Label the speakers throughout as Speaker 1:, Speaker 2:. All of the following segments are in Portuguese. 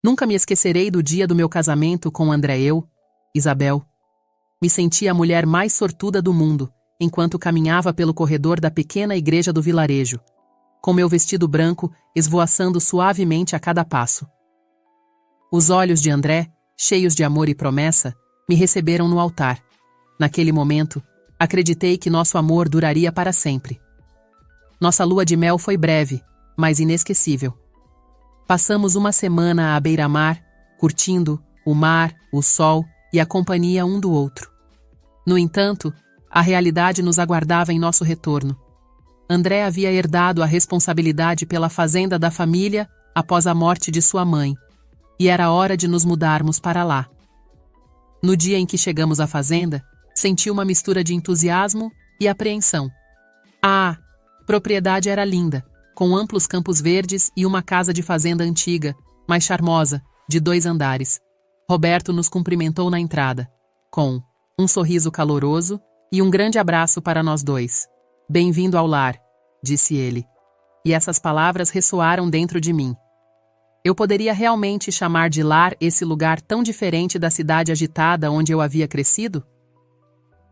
Speaker 1: Nunca me esquecerei do dia do meu casamento com André. Isabel, me senti a mulher mais sortuda do mundo, enquanto caminhava pelo corredor da pequena igreja do vilarejo, com meu vestido branco esvoaçando suavemente a cada passo. Os olhos de André, cheios de amor e promessa, me receberam no altar. Naquele momento, acreditei que nosso amor duraria para sempre. Nossa lua de mel foi breve, mas inesquecível. Passamos uma semana à beira-mar, curtindo o mar, o sol e a companhia um do outro. No entanto, a realidade nos aguardava em nosso retorno. André havia herdado a responsabilidade pela fazenda da família após a morte de sua mãe, e era hora de nos mudarmos para lá. No dia em que chegamos à fazenda, senti uma mistura de entusiasmo e apreensão. A propriedade era linda, com amplos campos verdes e uma casa de fazenda antiga, mas charmosa, de 2 andares. Roberto nos cumprimentou na entrada, com um sorriso caloroso e um grande abraço para nós dois. "Bem-vindo ao lar", disse ele. E essas palavras ressoaram dentro de mim. Eu poderia realmente chamar de lar esse lugar tão diferente da cidade agitada onde eu havia crescido?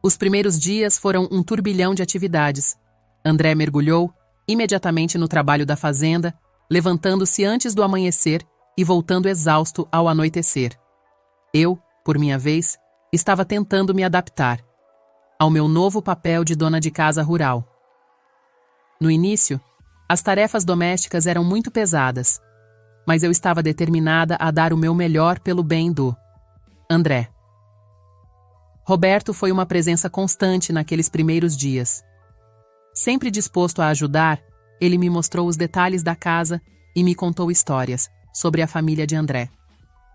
Speaker 1: Os primeiros dias foram um turbilhão de atividades. André mergulhou imediatamente no trabalho da fazenda, levantando-se antes do amanhecer e voltando exausto ao anoitecer. Eu, por minha vez, estava tentando me adaptar ao meu novo papel de dona de casa rural. No início, as tarefas domésticas eram muito pesadas, mas eu estava determinada a dar o meu melhor pelo bem do André. Roberto foi uma presença constante naqueles primeiros dias. Sempre disposto a ajudar, ele me mostrou os detalhes da casa e me contou histórias sobre a família de André.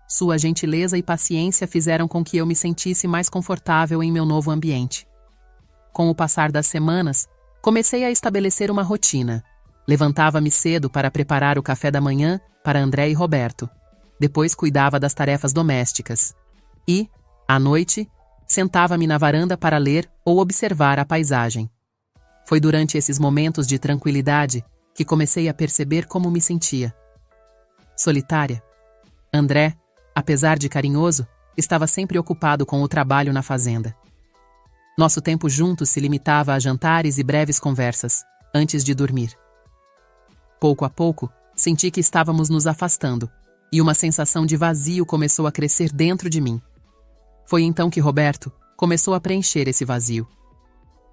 Speaker 1: Sua gentileza e paciência fizeram com que eu me sentisse mais confortável em meu novo ambiente. Com o passar das semanas, comecei a estabelecer uma rotina. Levantava-me cedo para preparar o café da manhã para André e Roberto. Depois cuidava das tarefas domésticas. E, à noite, sentava-me na varanda para ler ou observar a paisagem. Foi durante esses momentos de tranquilidade que comecei a perceber como me sentia. Solitária. André, apesar de carinhoso, estava sempre ocupado com o trabalho na fazenda. Nosso tempo juntos se limitava a jantares e breves conversas, antes de dormir. Pouco a pouco, senti que estávamos nos afastando, e uma sensação de vazio começou a crescer dentro de mim. Foi então que Roberto começou a preencher esse vazio.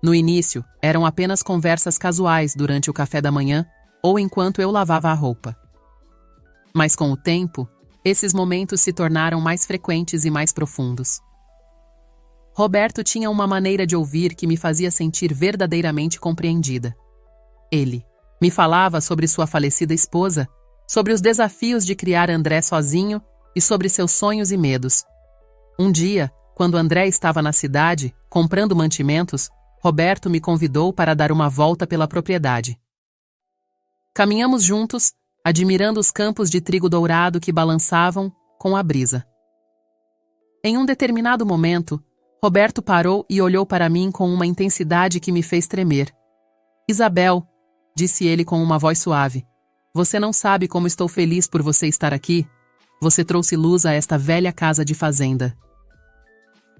Speaker 1: No início, eram apenas conversas casuais durante o café da manhã ou enquanto eu lavava a roupa. Mas com o tempo, esses momentos se tornaram mais frequentes e mais profundos. Roberto tinha uma maneira de ouvir que me fazia sentir verdadeiramente compreendida. Ele me falava sobre sua falecida esposa, sobre os desafios de criar André sozinho e sobre seus sonhos e medos. Um dia, quando André estava na cidade, comprando mantimentos, Roberto me convidou para dar uma volta pela propriedade. Caminhamos juntos, admirando os campos de trigo dourado que balançavam com a brisa. Em um determinado momento, Roberto parou e olhou para mim com uma intensidade que me fez tremer. "Isabel", disse ele com uma voz suave, "você não sabe como estou feliz por você estar aqui. Você trouxe luz a esta velha casa de fazenda."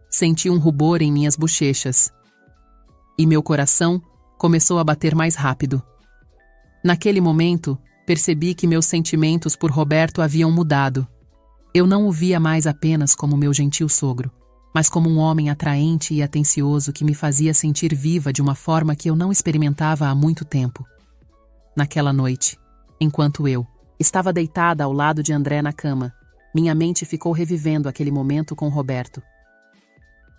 Speaker 1: Senti um rubor em minhas bochechas. E meu coração começou a bater mais rápido. Naquele momento, percebi que meus sentimentos por Roberto haviam mudado. Eu não o via mais apenas como meu gentil sogro, mas como um homem atraente e atencioso que me fazia sentir viva de uma forma que eu não experimentava há muito tempo. Naquela noite, enquanto eu estava deitada ao lado de André na cama, minha mente ficou revivendo aquele momento com Roberto.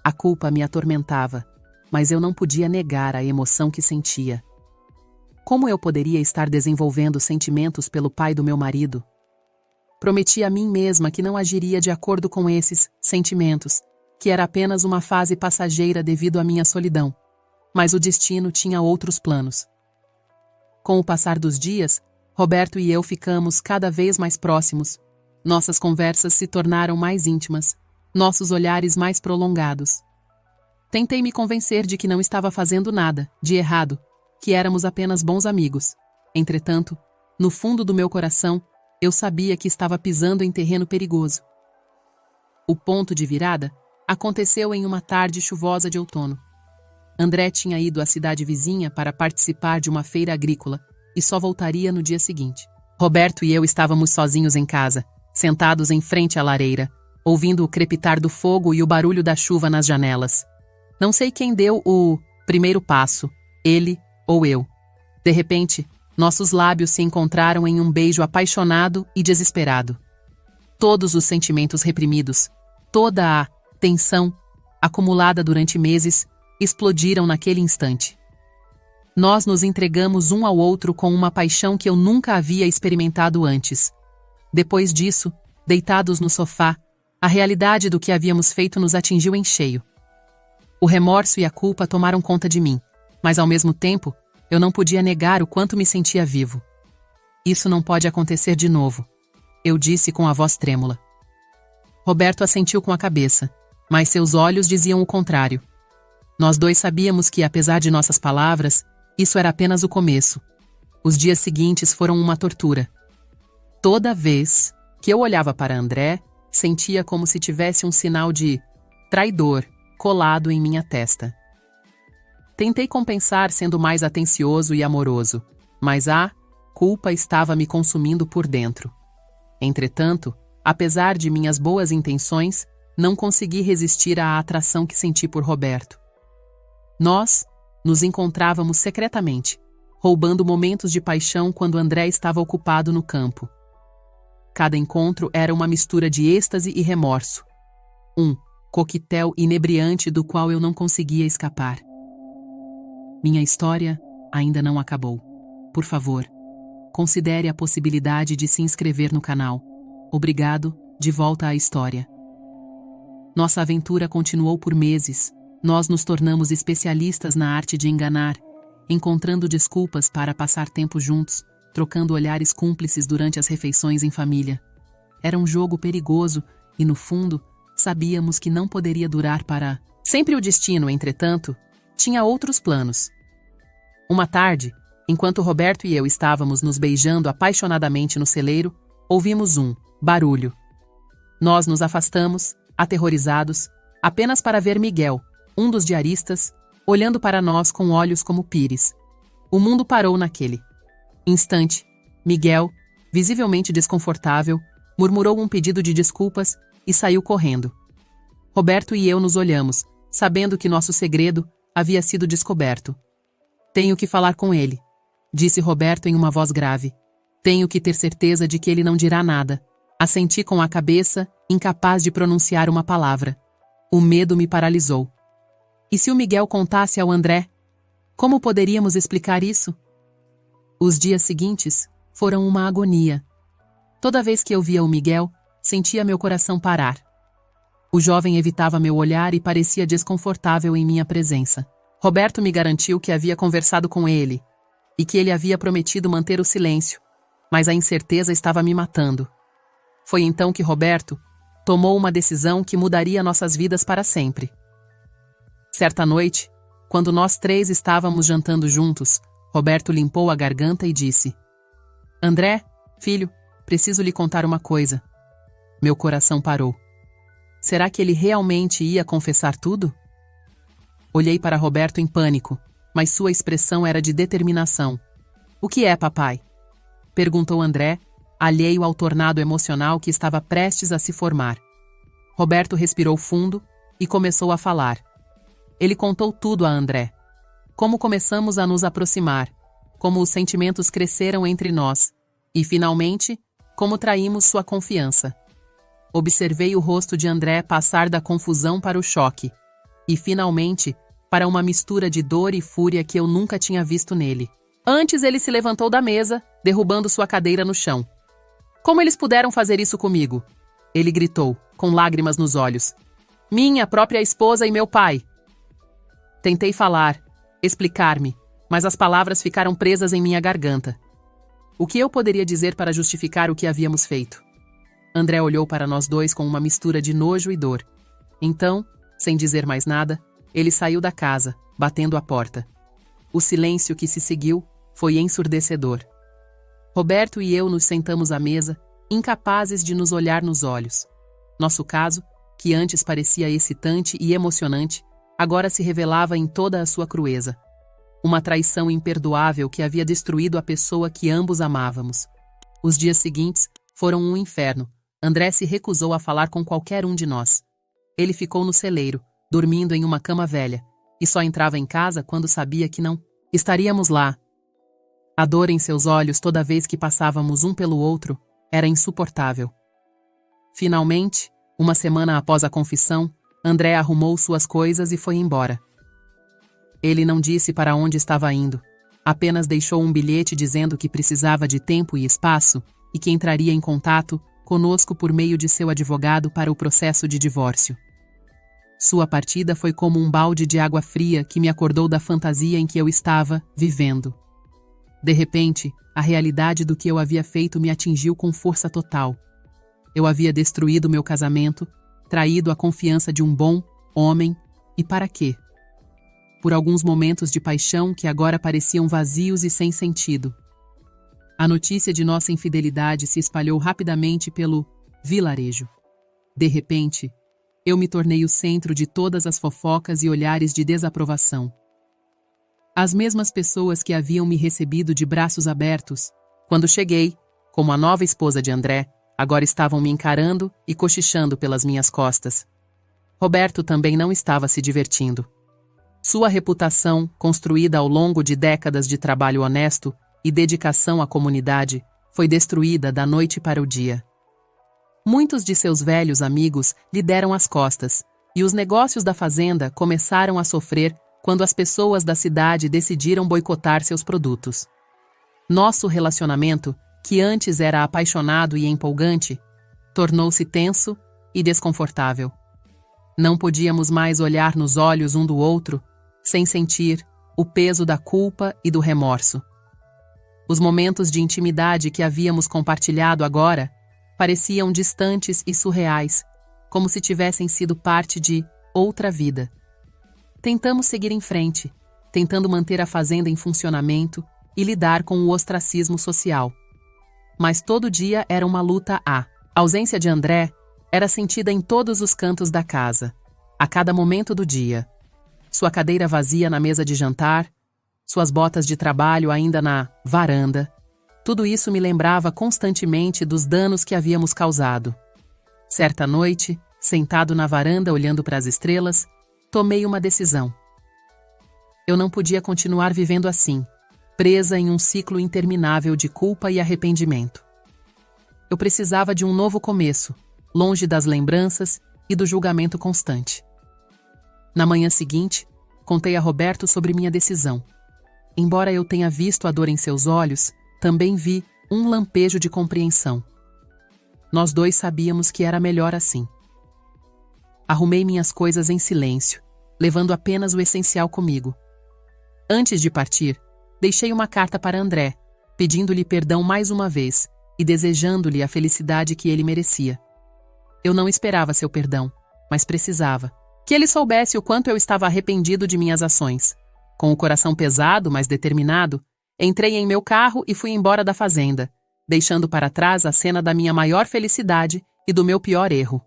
Speaker 1: A culpa me atormentava, mas eu não podia negar a emoção que sentia. Como eu poderia estar desenvolvendo sentimentos pelo pai do meu marido? Prometi a mim mesma que não agiria de acordo com esses sentimentos, que era apenas uma fase passageira devido à minha solidão. Mas o destino tinha outros planos. Com o passar dos dias, Roberto e eu ficamos cada vez mais próximos. Nossas conversas se tornaram mais íntimas, nossos olhares mais prolongados. Tentei me convencer de que não estava fazendo nada de errado, que éramos apenas bons amigos. Entretanto, no fundo do meu coração, Eu sabia que estava pisando em terreno perigoso. O ponto de virada aconteceu em uma tarde chuvosa de outono. André tinha ido à cidade vizinha para participar de uma feira agrícola e só voltaria no dia seguinte. Roberto e eu estávamos sozinhos em casa, sentados em frente à lareira, ouvindo o crepitar do fogo e o barulho da chuva nas janelas. Não sei quem deu o primeiro passo, ele ou eu. De repente, nossos lábios se encontraram em um beijo apaixonado e desesperado. Todos os sentimentos reprimidos, toda a tensão acumulada durante meses, explodiram naquele instante. Nós nos entregamos um ao outro com uma paixão que eu nunca havia experimentado antes. Depois disso, deitados no sofá, a realidade do que havíamos feito nos atingiu em cheio. O remorso e a culpa tomaram conta de mim, mas ao mesmo tempo, eu não podia negar o quanto me sentia vivo. Isso não pode acontecer de novo, eu disse com a voz trêmula. Roberto assentiu com a cabeça, mas seus olhos diziam o contrário. Nós dois sabíamos que, apesar de nossas palavras, isso era apenas o começo. Os dias seguintes foram uma tortura. Toda vez que eu olhava para André, sentia como se tivesse um sinal de traidor colado em minha testa. Tentei compensar sendo mais atencioso e amoroso, mas a culpa estava me consumindo por dentro. Entretanto, apesar de minhas boas intenções, não consegui resistir à atração que senti por Roberto. Nós nos encontrávamos secretamente, roubando momentos de paixão quando André estava ocupado no campo. Cada encontro era uma mistura de êxtase e remorso. Um coquetel inebriante do qual eu não conseguia escapar. Minha história ainda não acabou. Por favor, considere a possibilidade de se inscrever no canal. Obrigado, de volta à história. Nossa aventura continuou por meses. Nós nos tornamos especialistas na arte de enganar, encontrando desculpas para passar tempo juntos, trocando olhares cúmplices durante as refeições em família. Era um jogo perigoso e, no fundo, sabíamos que não poderia durar para sempre. O destino, entretanto, tinha outros planos. Uma tarde, enquanto Roberto e eu estávamos nos beijando apaixonadamente no celeiro, ouvimos um barulho. Nós nos afastamos, aterrorizados, apenas para ver Miguel, um dos diaristas, olhando para nós com olhos como pires. O mundo parou naquele instante. Miguel, visivelmente desconfortável, murmurou um pedido de desculpas e saiu correndo. Roberto e eu nos olhamos, sabendo que nosso segredo havia sido descoberto. Tenho que falar com ele, disse Roberto em uma voz grave. Tenho que ter certeza de que ele não dirá nada. Assenti com a cabeça, incapaz de pronunciar uma palavra. O medo me paralisou. E se o Miguel contasse ao André? Como poderíamos explicar isso? Os dias seguintes foram uma agonia. Toda vez que eu via o Miguel, sentia meu coração parar. O jovem evitava meu olhar e parecia desconfortável em minha presença. Roberto me garantiu que havia conversado com ele e que ele havia prometido manter o silêncio, mas a incerteza estava me matando. Foi então que Roberto tomou uma decisão que mudaria nossas vidas para sempre. Certa noite, quando nós três estávamos jantando juntos, Roberto limpou a garganta e disse: André, filho, preciso lhe contar uma coisa. Meu coração parou. Será que ele realmente ia confessar tudo? Olhei para Roberto em pânico, mas sua expressão era de determinação. O que é, papai? Perguntou André, alheio ao tornado emocional que estava prestes a se formar. Roberto respirou fundo e começou a falar. Ele contou tudo a André. Como começamos a nos aproximar, como os sentimentos cresceram entre nós e, finalmente, como traímos sua confiança. Observei o rosto de André passar da confusão para o choque e, finalmente, para uma mistura de dor e fúria que eu nunca tinha visto nele. Antes ele se levantou da mesa, derrubando sua cadeira no chão. Como eles puderam fazer isso comigo? Ele gritou, com lágrimas nos olhos. Minha própria esposa e meu pai. Tentei falar, explicar-me, mas as palavras ficaram presas em minha garganta. O que eu poderia dizer para justificar o que havíamos feito? André olhou para nós dois com uma mistura de nojo e dor. Então, sem dizer mais nada, ele saiu da casa, batendo a porta. O silêncio que se seguiu foi ensurdecedor. Roberto e eu nos sentamos à mesa, incapazes de nos olhar nos olhos. Nosso caso, que antes parecia excitante e emocionante, agora se revelava em toda a sua crueza. Uma traição imperdoável que havia destruído a pessoa que ambos amávamos. Os dias seguintes foram um inferno. André se recusou a falar com qualquer um de nós. Ele ficou no celeiro, dormindo em uma cama velha, e só entrava em casa quando sabia que não estaríamos lá. A dor em seus olhos toda vez que passávamos um pelo outro era insuportável. Finalmente, uma semana após a confissão, André arrumou suas coisas e foi embora. Ele não disse para onde estava indo, apenas deixou um bilhete dizendo que precisava de tempo e espaço e que entraria em contato conosco por meio de seu advogado para o processo de divórcio. Sua partida foi como um balde de água fria que me acordou da fantasia em que eu estava vivendo. De repente, a realidade do que eu havia feito me atingiu com força total. Eu havia destruído meu casamento, traído a confiança de um bom homem, e para quê? Por alguns momentos de paixão que agora pareciam vazios e sem sentido. A notícia de nossa infidelidade se espalhou rapidamente pelo vilarejo. De repente, eu me tornei o centro de todas as fofocas e olhares de desaprovação. As mesmas pessoas que haviam me recebido de braços abertos, quando cheguei, como a nova esposa de André, agora estavam me encarando e cochichando pelas minhas costas. Roberto também não estava se divertindo. Sua reputação, construída ao longo de décadas de trabalho honesto e dedicação à comunidade, foi destruída da noite para o dia. Muitos de seus velhos amigos lhe deram as costas, e os negócios da fazenda começaram a sofrer quando as pessoas da cidade decidiram boicotar seus produtos. Nosso relacionamento, que antes era apaixonado e empolgante, tornou-se tenso e desconfortável. Não podíamos mais olhar nos olhos um do outro sem sentir o peso da culpa e do remorso. Os momentos de intimidade que havíamos compartilhado agora pareciam distantes e surreais, como se tivessem sido parte de outra vida. Tentamos seguir em frente, tentando manter a fazenda em funcionamento e lidar com o ostracismo social. Mas todo dia era uma luta. A ausência de André era sentida em todos os cantos da casa, a cada momento do dia. Sua cadeira vazia na mesa de jantar, suas botas de trabalho ainda na varanda. Tudo isso me lembrava constantemente dos danos que havíamos causado. Certa noite, sentado na varanda olhando para as estrelas, tomei uma decisão. Eu não podia continuar vivendo assim, presa em um ciclo interminável de culpa e arrependimento. Eu precisava de um novo começo, longe das lembranças e do julgamento constante. Na manhã seguinte, contei a Roberto sobre minha decisão. Embora eu tenha visto a dor em seus olhos, também vi um lampejo de compreensão. Nós dois sabíamos que era melhor assim. Arrumei minhas coisas em silêncio, levando apenas o essencial comigo. Antes de partir, deixei uma carta para André, pedindo-lhe perdão mais uma vez e desejando-lhe a felicidade que ele merecia. Eu não esperava seu perdão, mas precisava. Que ele soubesse o quanto eu estava arrependido de minhas ações. Com o coração pesado, mas determinado, entrei em meu carro e fui embora da fazenda, deixando para trás a cena da minha maior felicidade e do meu pior erro.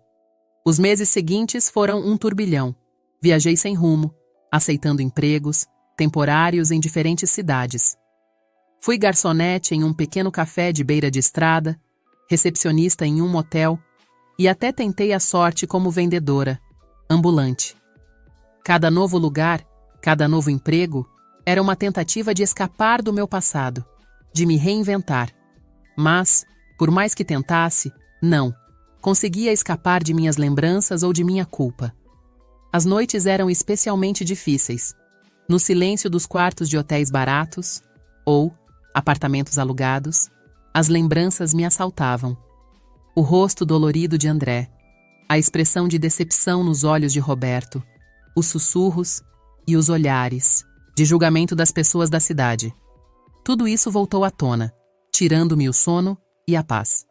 Speaker 1: Os meses seguintes foram um turbilhão. Viajei sem rumo, aceitando empregos temporários em diferentes cidades. Fui garçonete em um pequeno café de beira de estrada, recepcionista em um motel e até tentei a sorte como vendedora, ambulante. Cada novo lugar, cada novo emprego, era uma tentativa de escapar do meu passado, de me reinventar. Mas, por mais que tentasse, não conseguia escapar de minhas lembranças ou de minha culpa. As noites eram especialmente difíceis. No silêncio dos quartos de hotéis baratos, ou apartamentos alugados, as lembranças me assaltavam. O rosto dolorido de André, a expressão de decepção nos olhos de Roberto, os sussurros e os olhares de julgamento das pessoas da cidade. Tudo isso voltou à tona, tirando-me o sono e a paz.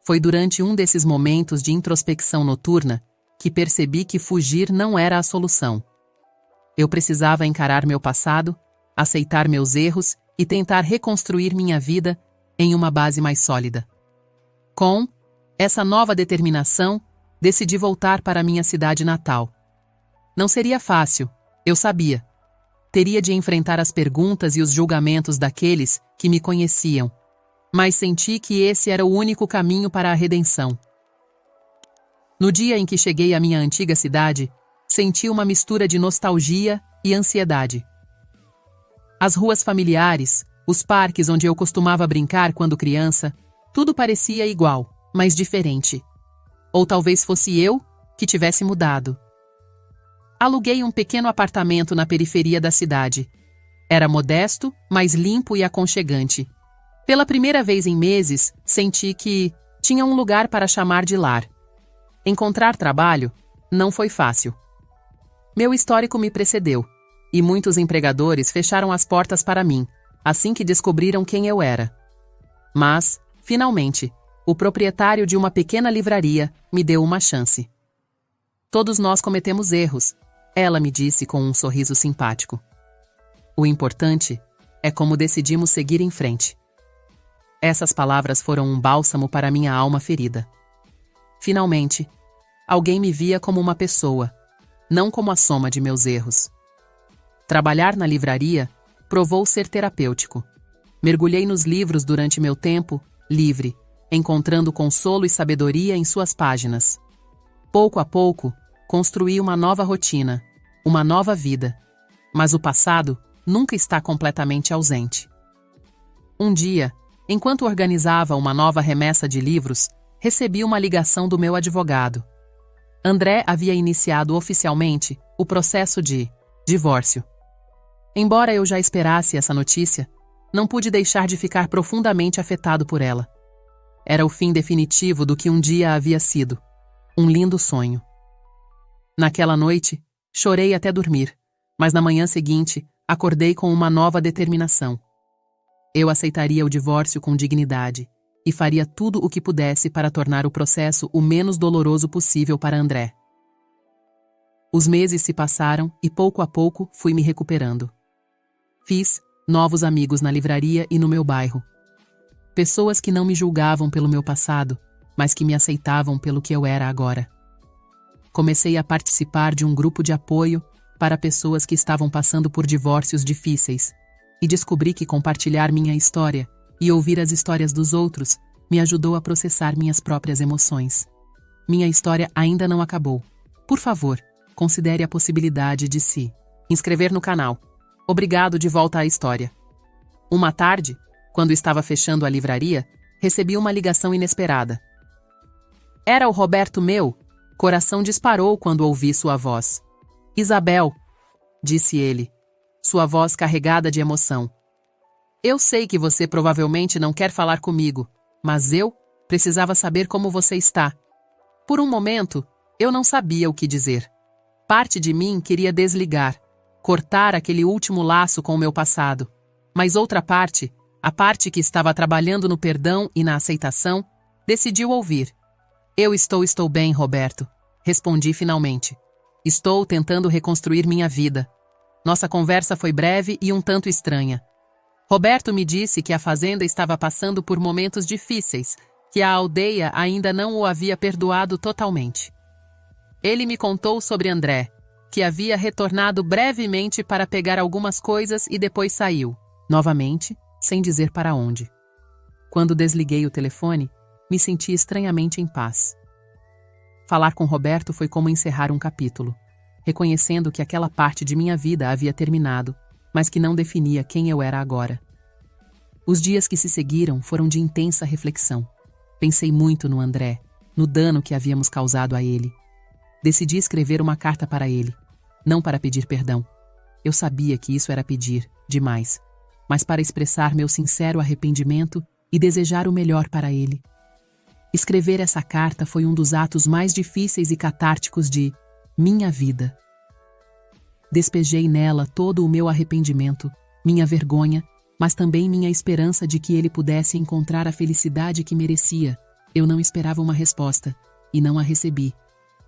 Speaker 1: Foi durante um desses momentos de introspecção noturna que percebi que fugir não era a solução. Eu precisava encarar meu passado, aceitar meus erros e tentar reconstruir minha vida em uma base mais sólida. Com essa nova determinação, decidi voltar para minha cidade natal. Não seria fácil, eu sabia. Teria de enfrentar as perguntas e os julgamentos daqueles que me conheciam, mas senti que esse era o único caminho para a redenção. No dia em que cheguei à minha antiga cidade, senti uma mistura de nostalgia e ansiedade. As ruas familiares, os parques onde eu costumava brincar quando criança, tudo parecia igual, mas diferente. Ou talvez fosse eu que tivesse mudado. Aluguei um pequeno apartamento na periferia da cidade. Era modesto, mas limpo e aconchegante. Pela primeira vez em meses, senti que tinha um lugar para chamar de lar. Encontrar trabalho não foi fácil. Meu histórico me precedeu, e muitos empregadores fecharam as portas para mim, assim que descobriram quem eu era. Mas, finalmente, o proprietário de uma pequena livraria me deu uma chance. Todos nós cometemos erros, ela me disse com um sorriso simpático. O importante é como decidimos seguir em frente. Essas palavras foram um bálsamo para minha alma ferida. Finalmente, alguém me via como uma pessoa, não como a soma de meus erros. Trabalhar na livraria provou ser terapêutico. Mergulhei nos livros durante meu tempo livre, encontrando consolo e sabedoria em suas páginas. Pouco a pouco, construí uma nova rotina, uma nova vida. Mas o passado nunca está completamente ausente. Um dia, enquanto organizava uma nova remessa de livros, recebi uma ligação do meu advogado. André havia iniciado oficialmente o processo de divórcio. Embora eu já esperasse essa notícia, não pude deixar de ficar profundamente afetado por ela. Era o fim definitivo do que um dia havia sido. Um lindo sonho. Naquela noite, chorei até dormir, mas na manhã seguinte, acordei com uma nova determinação. Eu aceitaria o divórcio com dignidade e faria tudo o que pudesse para tornar o processo o menos doloroso possível para André. Os meses se passaram e pouco a pouco fui me recuperando. Fiz novos amigos na livraria e no meu bairro. Pessoas que não me julgavam pelo meu passado, mas que me aceitavam pelo que eu era agora. Comecei a participar de um grupo de apoio para pessoas que estavam passando por divórcios difíceis e descobri que compartilhar minha história e ouvir as histórias dos outros me ajudou a processar minhas próprias emoções. Minha história ainda não acabou. Por favor, considere a possibilidade de se inscrever no canal. Obrigado, de volta à história. Uma tarde, quando estava fechando a livraria, recebi uma ligação inesperada. Era o Roberto meu. Coração disparou quando ouvi sua voz. Isabel, disse ele, sua voz carregada de emoção. Eu sei que você provavelmente não quer falar comigo, mas eu precisava saber como você está. Por um momento, eu não sabia o que dizer. Parte de mim queria desligar, cortar aquele último laço com o meu passado, mas outra parte, a parte que estava trabalhando no perdão e na aceitação, decidiu ouvir. Eu estou bem, Roberto, respondi finalmente. Estou tentando reconstruir minha vida. Nossa conversa foi breve e um tanto estranha. Roberto me disse que a fazenda estava passando por momentos difíceis, que a aldeia ainda não o havia perdoado totalmente. Ele me contou sobre André, que havia retornado brevemente para pegar algumas coisas e depois saiu, novamente, sem dizer para onde. Quando desliguei o telefone, me senti estranhamente em paz. Falar com Roberto foi como encerrar um capítulo, reconhecendo que aquela parte de minha vida havia terminado, mas que não definia quem eu era agora. Os dias que se seguiram foram de intensa reflexão. Pensei muito no André, no dano que havíamos causado a ele. Decidi escrever uma carta para ele, não para pedir perdão. Eu sabia que isso era pedir demais, mas para expressar meu sincero arrependimento e desejar o melhor para ele. Escrever essa carta foi um dos atos mais difíceis e catárticos de minha vida. Despejei nela todo o meu arrependimento, minha vergonha, mas também minha esperança de que ele pudesse encontrar a felicidade que merecia. Eu não esperava uma resposta, e não a recebi,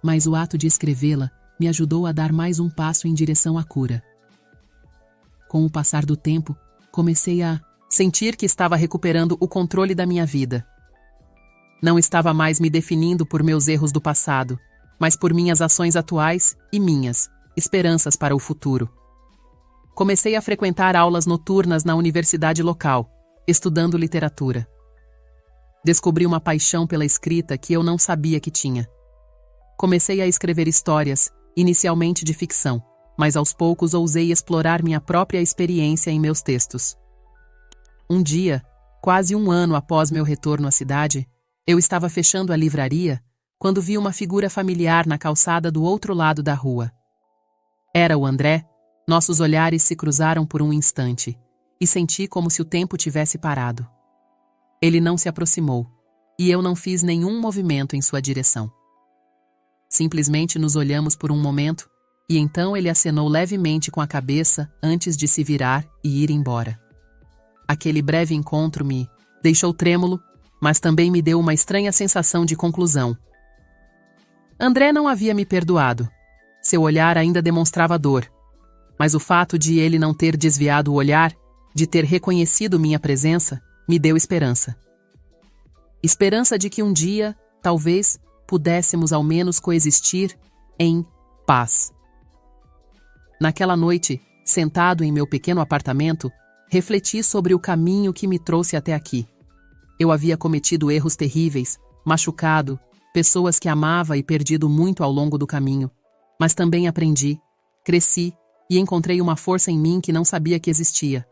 Speaker 1: mas o ato de escrevê-la me ajudou a dar mais um passo em direção à cura. Com o passar do tempo, comecei a sentir que estava recuperando o controle da minha vida. Não estava mais me definindo por meus erros do passado, mas por minhas ações atuais e minhas esperanças para o futuro. Comecei a frequentar aulas noturnas na universidade local, estudando literatura. Descobri uma paixão pela escrita que eu não sabia que tinha. Comecei a escrever histórias, inicialmente de ficção, mas aos poucos ousei explorar minha própria experiência em meus textos. Um dia, quase um ano após meu retorno à cidade, eu estava fechando a livraria quando vi uma figura familiar na calçada do outro lado da rua. Era o André. Nossos olhares se cruzaram por um instante, e senti como se o tempo tivesse parado. Ele não se aproximou, e eu não fiz nenhum movimento em sua direção. Simplesmente nos olhamos por um momento, e então ele acenou levemente com a cabeça antes de se virar e ir embora. Aquele breve encontro me deixou trêmulo, mas também me deu uma estranha sensação de conclusão. André não havia me perdoado. Seu olhar ainda demonstrava dor. Mas o fato de ele não ter desviado o olhar, de ter reconhecido minha presença, me deu esperança. Esperança de que um dia, talvez, pudéssemos ao menos coexistir em paz. Naquela noite, sentado em meu pequeno apartamento, refleti sobre o caminho que me trouxe até aqui. Eu havia cometido erros terríveis, machucado, pessoas que amava e perdido muito ao longo do caminho, mas também aprendi, cresci, e encontrei uma força em mim que não sabia que existia.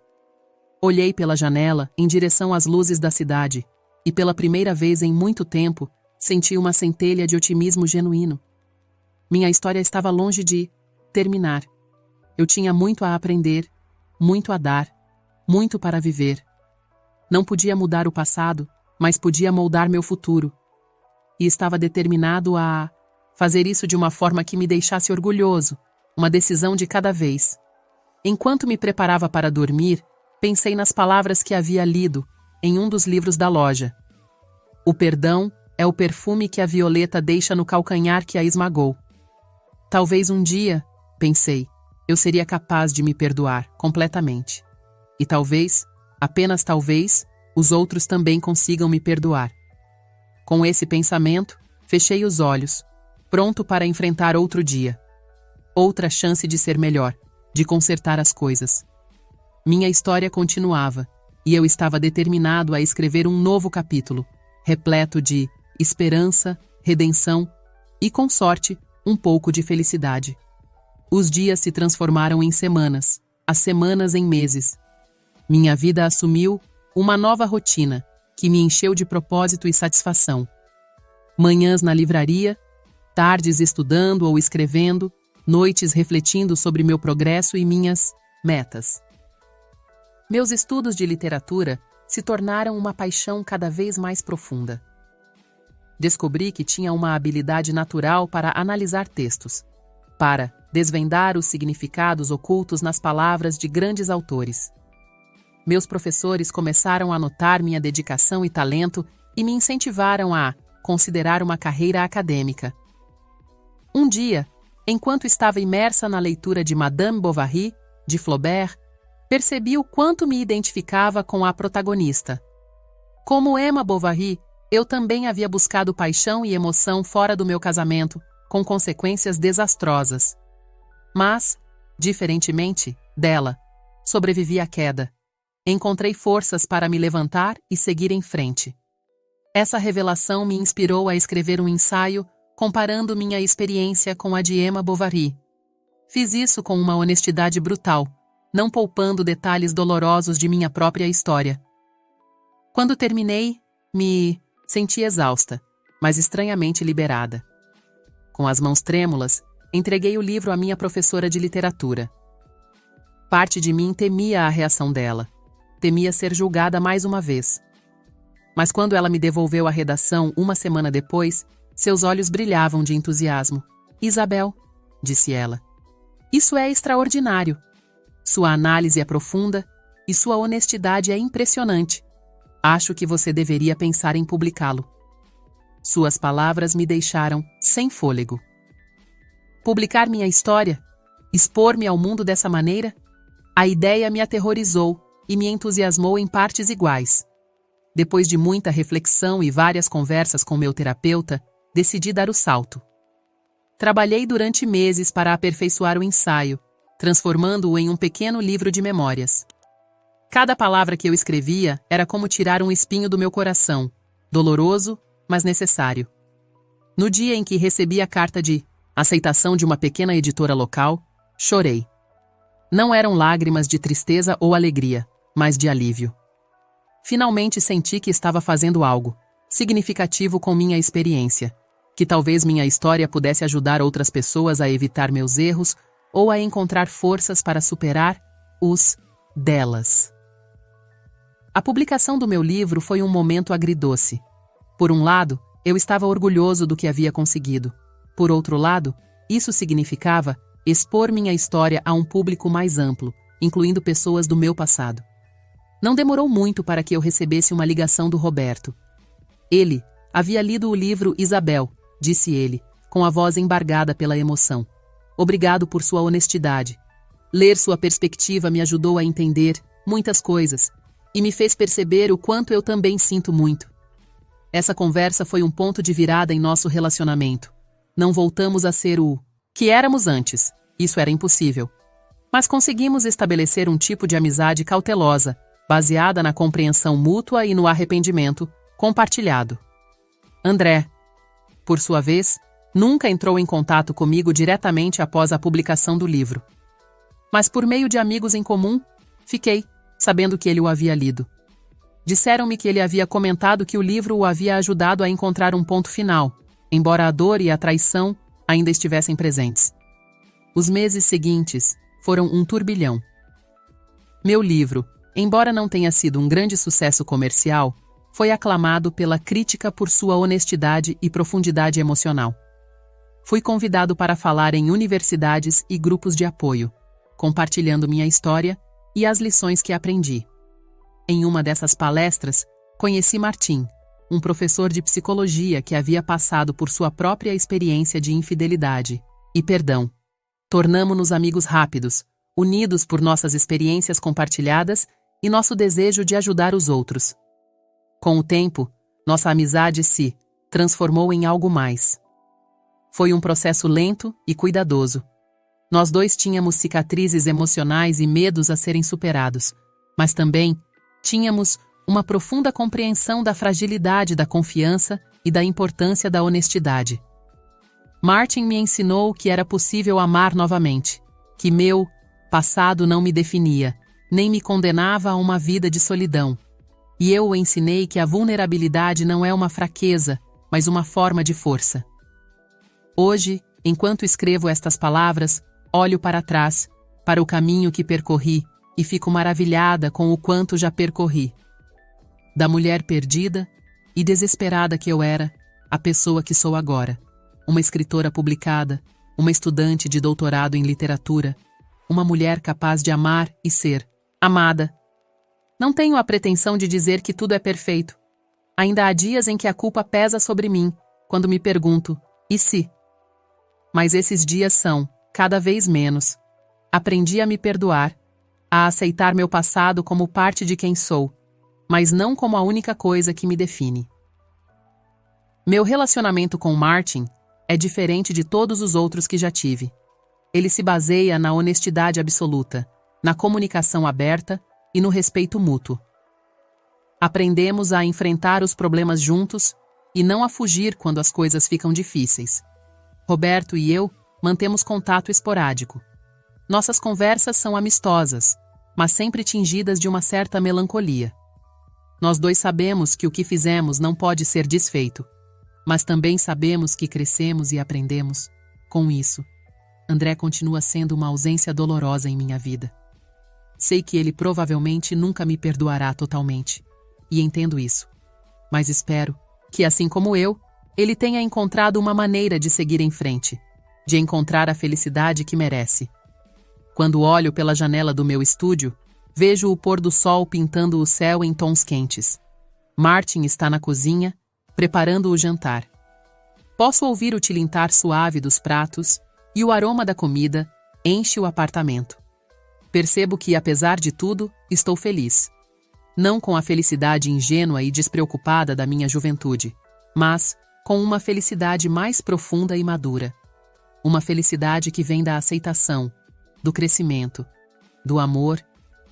Speaker 1: Olhei pela janela em direção às luzes da cidade e, pela primeira vez em muito tempo, senti uma centelha de otimismo genuíno. Minha história estava longe de terminar. Eu tinha muito a aprender, muito a dar, muito para viver. Não podia mudar o passado, mas podia moldar meu futuro. E estava determinado a fazer isso de uma forma que me deixasse orgulhoso, uma decisão de cada vez. Enquanto me preparava para dormir, pensei nas palavras que havia lido em um dos livros da loja. O perdão é o perfume que a violeta deixa no calcanhar que a esmagou. Talvez um dia, pensei, eu seria capaz de me perdoar completamente. E talvez, apenas talvez, os outros também consigam me perdoar. Com esse pensamento, fechei os olhos, pronto para enfrentar outro dia. Outra chance de ser melhor, de consertar as coisas. Minha história continuava, e eu estava determinado a escrever um novo capítulo, repleto de esperança, redenção e, com sorte, um pouco de felicidade. Os dias se transformaram em semanas, as semanas em meses. Minha vida assumiu uma nova rotina, que me encheu de propósito e satisfação. Manhãs na livraria, tardes estudando ou escrevendo, noites refletindo sobre meu progresso e minhas metas. Meus estudos de literatura se tornaram uma paixão cada vez mais profunda. Descobri que tinha uma habilidade natural para analisar textos, para desvendar os significados ocultos nas palavras de grandes autores. Meus professores começaram a notar minha dedicação e talento e me incentivaram a considerar uma carreira acadêmica. Um dia, enquanto estava imersa na leitura de Madame Bovary, de Flaubert, percebi o quanto me identificava com a protagonista. Como Emma Bovary, eu também havia buscado paixão e emoção fora do meu casamento, com consequências desastrosas. Mas, diferentemente dela, sobrevivi à queda. Encontrei forças para me levantar e seguir em frente. Essa revelação me inspirou a escrever um ensaio comparando minha experiência com a de Emma Bovary. Fiz isso com uma honestidade brutal, não poupando detalhes dolorosos de minha própria história. Quando terminei, me senti exausta, mas estranhamente liberada. Com as mãos trêmulas, entreguei o livro à minha professora de literatura. Parte de mim temia a reação dela. Temia ser julgada mais uma vez. Mas quando ela me devolveu a redação uma semana depois, seus olhos brilhavam de entusiasmo. Isabel, disse ela, isso é extraordinário. Sua análise é profunda e sua honestidade é impressionante. Acho que você deveria pensar em publicá-lo. Suas palavras me deixaram sem fôlego. Publicar minha história? Expor-me ao mundo dessa maneira? A ideia me aterrorizou e me entusiasmou em partes iguais. depois de muita reflexão e várias conversas com meu terapeuta, decidi dar o salto. Trabalhei durante meses para aperfeiçoar o ensaio, transformando-o em um pequeno livro de memórias. Cada palavra que eu escrevia era como tirar um espinho do meu coração, doloroso, mas necessário. No dia em que recebi a carta de aceitação de uma pequena editora local, chorei. Não eram lágrimas de tristeza ou alegria, mas de alívio. Finalmente senti que estava fazendo algo significativo com minha experiência, que talvez minha história pudesse ajudar outras pessoas a evitar meus erros ou a encontrar forças para superar os delas. A publicação do meu livro foi um momento agridoce. Por um lado, eu estava orgulhoso do que havia conseguido. Por outro lado, isso significava expor minha história a um público mais amplo, incluindo pessoas do meu passado. Não demorou muito para que eu recebesse uma ligação do Roberto. Ele havia lido o livro Isabel, disse ele, com a voz embargada pela emoção. Obrigado por sua honestidade. Ler sua perspectiva me ajudou a entender muitas coisas e me fez perceber o quanto eu também sinto muito. Essa conversa foi um ponto de virada em nosso relacionamento. Não voltamos a ser o que éramos antes. Isso era impossível. Mas conseguimos estabelecer um tipo de amizade cautelosa, baseada na compreensão mútua e no arrependimento compartilhado. André, por sua vez, nunca entrou em contato comigo diretamente após a publicação do livro. Mas por meio de amigos em comum, fiquei sabendo que ele o havia lido. Disseram-me que ele havia comentado que o livro o havia ajudado a encontrar um ponto final, embora a dor e a traição ainda estivessem presentes. Os meses seguintes foram um turbilhão. Meu livro, embora não tenha sido um grande sucesso comercial, foi aclamado pela crítica por sua honestidade e profundidade emocional. Fui convidado para falar em universidades e grupos de apoio, compartilhando minha história e as lições que aprendi. Em uma dessas palestras, conheci Martim, um professor de psicologia que havia passado por sua própria experiência de infidelidade e perdão. Tornamo-nos amigos rápidos, unidos por nossas experiências compartilhadas e nosso desejo de ajudar os outros. Com o tempo, nossa amizade se transformou em algo mais. Foi um processo lento e cuidadoso. Nós dois tínhamos cicatrizes emocionais e medos a serem superados, mas também tínhamos uma profunda compreensão da fragilidade da confiança e da importância da honestidade. Martin me ensinou que era possível amar novamente, que meu passado não me definia, nem me condenava a uma vida de solidão. E eu o ensinei que a vulnerabilidade não é uma fraqueza, mas uma forma de força. Hoje, enquanto escrevo estas palavras, olho para trás, para o caminho que percorri, e fico maravilhada com o quanto já percorri. Da mulher perdida e desesperada que eu era, a pessoa que sou agora. Uma escritora publicada, uma estudante de doutorado em literatura, uma mulher capaz de amar e ser amada. Não tenho a pretensão de dizer que tudo é perfeito. Ainda há dias em que a culpa pesa sobre mim, quando me pergunto, e se? Mas esses dias são, cada vez menos. Aprendi a me perdoar, a aceitar meu passado como parte de quem sou, mas não como a única coisa que me define. Meu relacionamento com Martin é diferente de todos os outros que já tive. Ele se baseia na honestidade absoluta, na comunicação aberta e no respeito mútuo. Aprendemos a enfrentar os problemas juntos e não a fugir quando as coisas ficam difíceis. Roberto e eu mantemos contato esporádico. Nossas conversas são amistosas, mas sempre tingidas de uma certa melancolia. Nós dois sabemos que o que fizemos não pode ser desfeito, mas também sabemos que crescemos e aprendemos. Com isso, André continua sendo uma ausência dolorosa em minha vida. Sei que ele provavelmente nunca me perdoará totalmente, e entendo isso. Mas espero que, assim como eu, ele tenha encontrado uma maneira de seguir em frente, de encontrar a felicidade que merece. Quando olho pela janela do meu estúdio, vejo o pôr do sol pintando o céu em tons quentes. Martin está na cozinha, preparando o jantar. Posso ouvir o tilintar suave dos pratos e o aroma da comida enche o apartamento. Percebo que, apesar de tudo, estou feliz. Não com a felicidade ingênua e despreocupada da minha juventude, mas com uma felicidade mais profunda e madura. Uma felicidade que vem da aceitação, do crescimento, do amor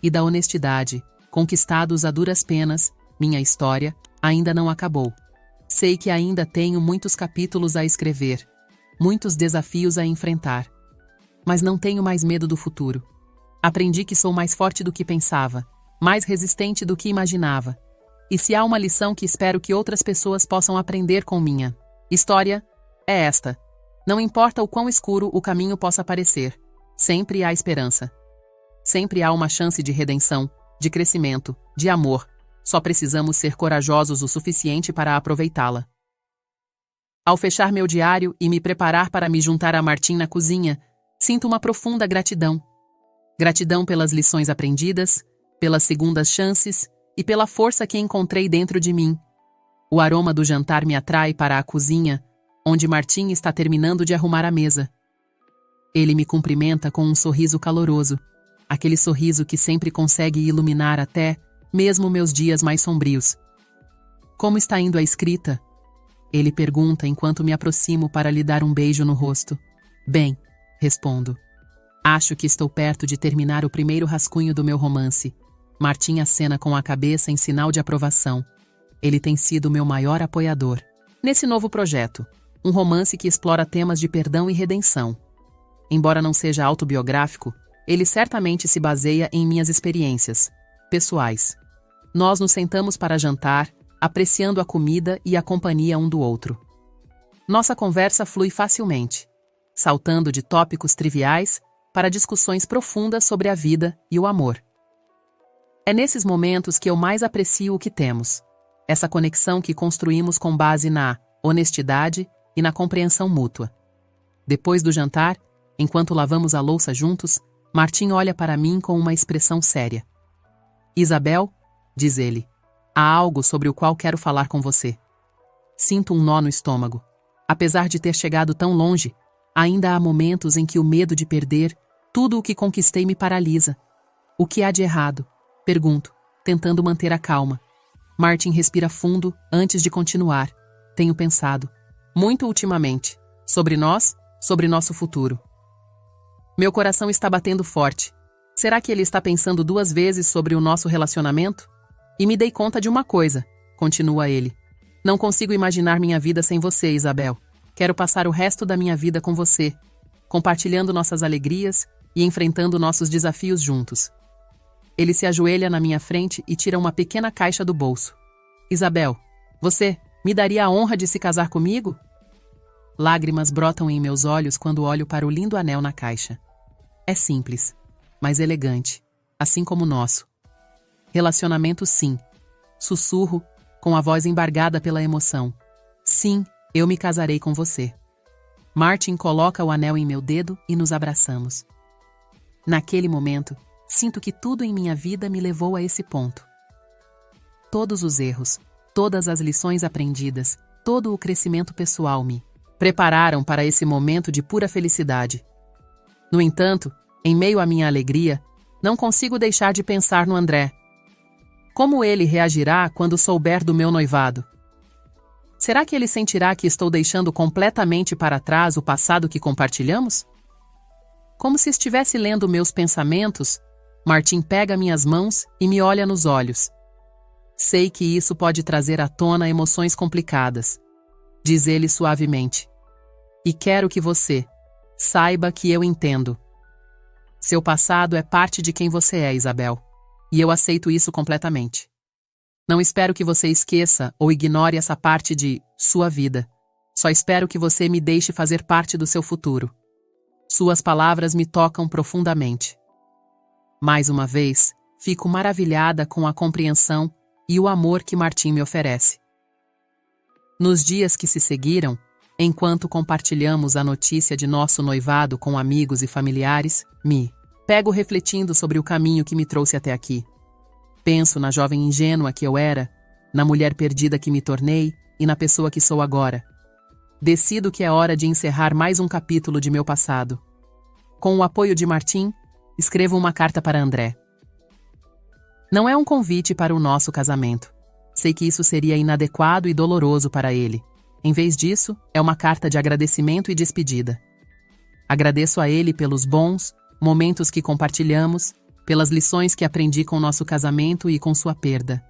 Speaker 1: e da honestidade, conquistados a duras penas. Minha história ainda não acabou. Sei que ainda tenho muitos capítulos a escrever, muitos desafios a enfrentar. Mas não tenho mais medo do futuro. Aprendi que sou mais forte do que pensava, mais resistente do que imaginava. E se há uma lição que espero que outras pessoas possam aprender com minha história, é esta. Não importa o quão escuro o caminho possa parecer, sempre há esperança. Sempre há uma chance de redenção, de crescimento, de amor. Só precisamos ser corajosos o suficiente para aproveitá-la. Ao fechar meu diário e me preparar para me juntar a Martim na cozinha, sinto uma profunda gratidão. Gratidão pelas lições aprendidas, pelas segundas chances e pela força que encontrei dentro de mim. O aroma do jantar me atrai para a cozinha, onde Martim está terminando de arrumar a mesa. Ele me cumprimenta com um sorriso caloroso, aquele sorriso que sempre consegue iluminar até mesmo meus dias mais sombrios. Como está indo a escrita? Ele pergunta enquanto me aproximo para lhe dar um beijo no rosto. Bem, respondo. Acho que estou perto de terminar o primeiro rascunho do meu romance. Martim acena com a cabeça em sinal de aprovação. Ele tem sido meu maior apoiador nesse novo projeto, um romance que explora temas de perdão e redenção. Embora não seja autobiográfico, ele certamente se baseia em minhas experiências pessoais. Nós nos sentamos para jantar, apreciando a comida e a companhia um do outro. Nossa conversa flui facilmente, saltando de tópicos triviais para discussões profundas sobre a vida e o amor. É nesses momentos que eu mais aprecio o que temos, essa conexão que construímos com base na honestidade e na compreensão mútua. Depois do jantar, enquanto lavamos a louça juntos, Martim olha para mim com uma expressão séria. Isabel, diz ele, há algo sobre o qual quero falar com você. Sinto um nó no estômago. Apesar de ter chegado tão longe, ainda há momentos em que o medo de perder tudo o que conquistei me paralisa. O que há de errado? Pergunto, tentando manter a calma. Martim respira fundo antes de continuar. Tenho pensado, muito ultimamente, sobre nós, sobre nosso futuro. Meu coração está batendo forte. Será que ele está pensando 2 vezes sobre o nosso relacionamento? E me dei conta de uma coisa, continua ele. Não consigo imaginar minha vida sem você, Isabel. Quero passar o resto da minha vida com você, compartilhando nossas alegrias e enfrentando nossos desafios juntos. Ele se ajoelha na minha frente e tira uma pequena caixa do bolso. Isabel, você me daria a honra de se casar comigo? Lágrimas brotam em meus olhos quando olho para o lindo anel na caixa. É simples, mas elegante, assim como o nosso. Relacionamento, sim. Sussurro, com a voz embargada pela emoção. Sim, eu me casarei com você. Martin coloca o anel em meu dedo e nos abraçamos. Naquele momento, sinto que tudo em minha vida me levou a esse ponto. Todos os erros, todas as lições aprendidas, todo o crescimento pessoal me prepararam para esse momento de pura felicidade. No entanto, em meio à minha alegria, não consigo deixar de pensar no André. Como ele reagirá quando souber do meu noivado? Será que ele sentirá que estou deixando completamente para trás o passado que compartilhamos? Como se estivesse lendo meus pensamentos, Martim pega minhas mãos e me olha nos olhos. Sei que isso pode trazer à tona emoções complicadas, diz ele suavemente. E quero que você saiba que eu entendo. Seu passado é parte de quem você é, Isabel. E eu aceito isso completamente. Não espero que você esqueça ou ignore essa parte de sua vida. Só espero que você me deixe fazer parte do seu futuro. Suas palavras me tocam profundamente. Mais uma vez, fico maravilhada com a compreensão e o amor que Martim me oferece. Nos dias que se seguiram, enquanto compartilhamos a notícia de nosso noivado com amigos e familiares, me pego refletindo sobre o caminho que me trouxe até aqui. Penso na jovem ingênua que eu era, na mulher perdida que me tornei e na pessoa que sou agora. Decido que é hora de encerrar mais um capítulo de meu passado. Com o apoio de Martim, escrevo uma carta para André. Não é um convite para o nosso casamento. Sei que isso seria inadequado e doloroso para ele. Em vez disso, é uma carta de agradecimento e despedida. Agradeço a ele pelos bons momentos que compartilhamos, pelas lições que aprendi com nosso casamento e com sua perda.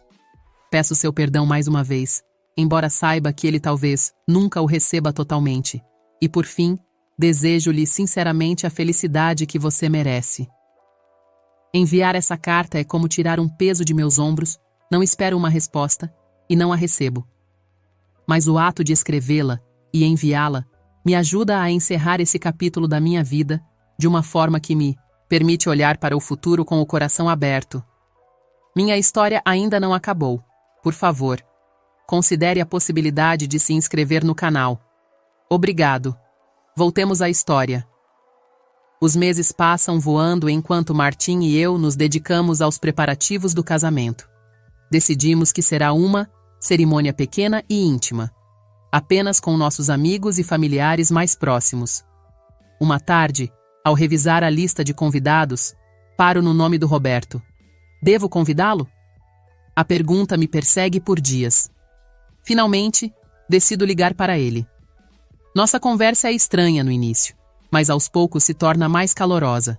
Speaker 1: Peço seu perdão mais uma vez, embora saiba que ele talvez nunca o receba totalmente. E por fim, desejo-lhe sinceramente a felicidade que você merece. Enviar essa carta é como tirar um peso de meus ombros, não espero uma resposta e não a recebo. Mas o ato de escrevê-la e enviá-la me ajuda a encerrar esse capítulo da minha vida de uma forma que me permite olhar para o futuro com o coração aberto. Minha história ainda não acabou. Por favor, considere a possibilidade de se inscrever no canal. Obrigado. Voltemos à história. Os meses passam voando enquanto Martin e eu nos dedicamos aos preparativos do casamento. Decidimos que será uma cerimônia pequena e íntima, apenas com nossos amigos e familiares mais próximos. Uma tarde, ao revisar a lista de convidados, paro no nome do Roberto. Devo convidá-lo? A pergunta me persegue por dias. Finalmente, decido ligar para ele. Nossa conversa é estranha no início, mas aos poucos se torna mais calorosa.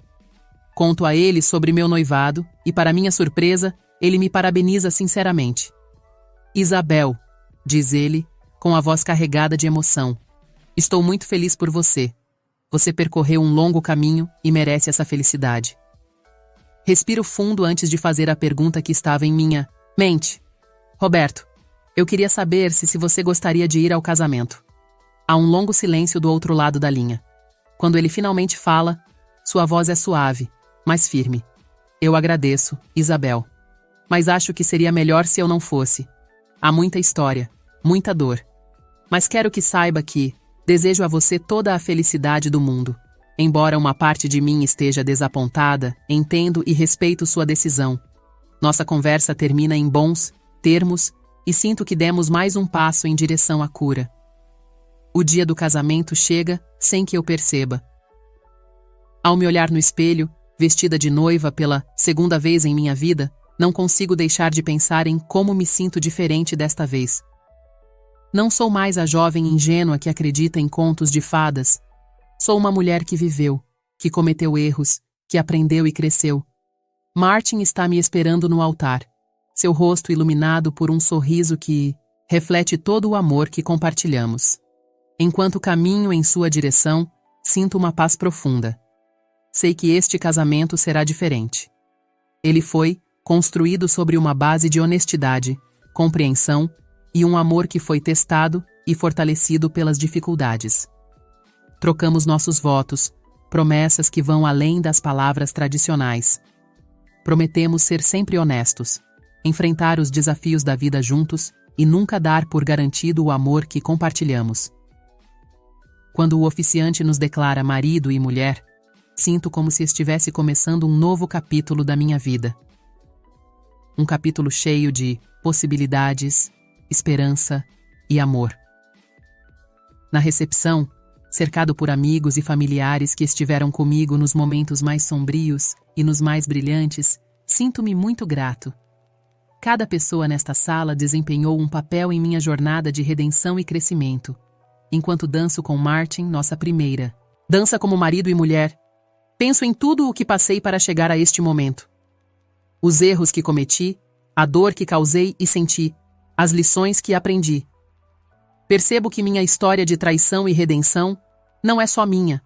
Speaker 1: Conto a ele sobre meu noivado e, para minha surpresa, ele me parabeniza sinceramente. Isabel, diz ele, com a voz carregada de emoção. Estou muito feliz por você. Você percorreu um longo caminho e merece essa felicidade. Respiro fundo antes de fazer a pergunta que estava em minha mente. Roberto, eu queria saber se você gostaria de ir ao casamento. Há um longo silêncio do outro lado da linha. Quando ele finalmente fala, sua voz é suave, mas firme. Eu agradeço, Isabel. Mas acho que seria melhor se eu não fosse. Há muita história, muita dor. Mas quero que saiba que desejo a você toda a felicidade do mundo. Embora uma parte de mim esteja desapontada, entendo e respeito sua decisão. Nossa conversa termina em bons termos e sinto que demos mais um passo em direção à cura. O dia do casamento chega sem que eu perceba. Ao me olhar no espelho, vestida de noiva pela segunda vez em minha vida, não consigo deixar de pensar em como me sinto diferente desta vez. Não sou mais a jovem ingênua que acredita em contos de fadas. Sou uma mulher que viveu, que cometeu erros, que aprendeu e cresceu. Martin está me esperando no altar, seu rosto iluminado por um sorriso que reflete todo o amor que compartilhamos. Enquanto caminho em sua direção, sinto uma paz profunda. Sei que este casamento será diferente. Ele foi construído sobre uma base de honestidade, compreensão e um amor que foi testado e fortalecido pelas dificuldades. Trocamos nossos votos, promessas que vão além das palavras tradicionais. Prometemos ser sempre honestos, enfrentar os desafios da vida juntos e nunca dar por garantido o amor que compartilhamos. Quando o oficiante nos declara marido e mulher, sinto como se estivesse começando um novo capítulo da minha vida. Um capítulo cheio de possibilidades, esperança e amor. Na recepção, cercado por amigos e familiares que estiveram comigo nos momentos mais sombrios e nos mais brilhantes, sinto-me muito grato. Cada pessoa nesta sala desempenhou um papel em minha jornada de redenção e crescimento, enquanto danço com Martin, nossa primeira dança como marido e mulher. Penso em tudo o que passei para chegar a este momento. Os erros que cometi, a dor que causei e senti, as lições que aprendi. Percebo que minha história de traição e redenção não é só minha.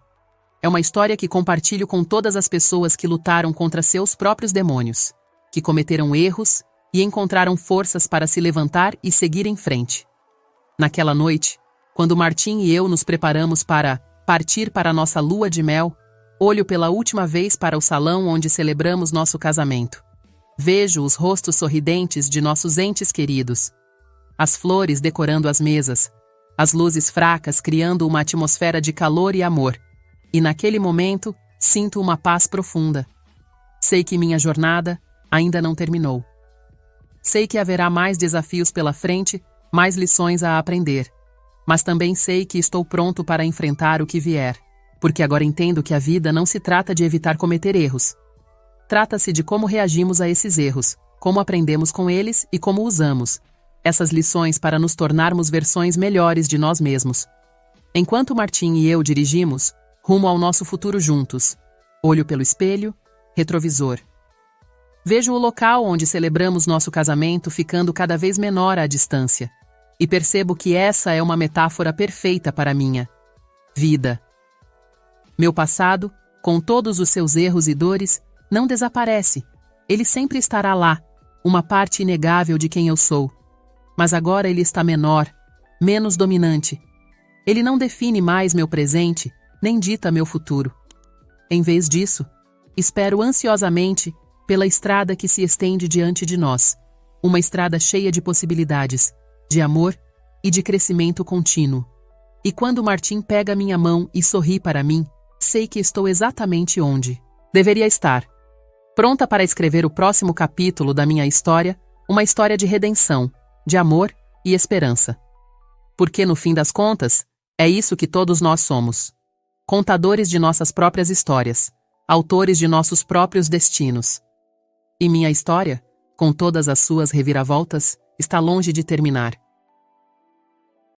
Speaker 1: É uma história que compartilho com todas as pessoas que lutaram contra seus próprios demônios, que cometeram erros e encontraram forças para se levantar e seguir em frente. Naquela noite, quando Martin e eu nos preparamos para partir para nossa lua de mel, olho pela última vez para o salão onde celebramos nosso casamento. Vejo os rostos sorridentes de nossos entes queridos, as flores decorando as mesas, as luzes fracas criando uma atmosfera de calor e amor. E naquele momento, sinto uma paz profunda. Sei que minha jornada ainda não terminou. Sei que haverá mais desafios pela frente, mais lições a aprender. Mas também sei que estou pronto para enfrentar o que vier, porque agora entendo que a vida não se trata de evitar cometer erros. Trata-se de como reagimos a esses erros, como aprendemos com eles e como usamos essas lições para nos tornarmos versões melhores de nós mesmos. Enquanto Martim e eu dirigimos rumo ao nosso futuro juntos, olho pelo espelho, retrovisor. Vejo o local onde celebramos nosso casamento ficando cada vez menor à distância, e percebo que essa é uma metáfora perfeita para a minha vida. Meu passado, com todos os seus erros e dores, não desaparece. Ele sempre estará lá, uma parte inegável de quem eu sou. Mas agora ele está menor, menos dominante. Ele não define mais meu presente, nem dita meu futuro. Em vez disso, espero ansiosamente pela estrada que se estende diante de nós, uma estrada cheia de possibilidades, de amor e de crescimento contínuo. E quando Martim pega minha mão e sorri para mim, sei que estou exatamente onde deveria estar. Pronta para escrever o próximo capítulo da minha história, uma história de redenção, de amor e esperança. Porque, no fim das contas, é isso que todos nós somos. Contadores de nossas próprias histórias, autores de nossos próprios destinos. E minha história, com todas as suas reviravoltas, está longe de terminar.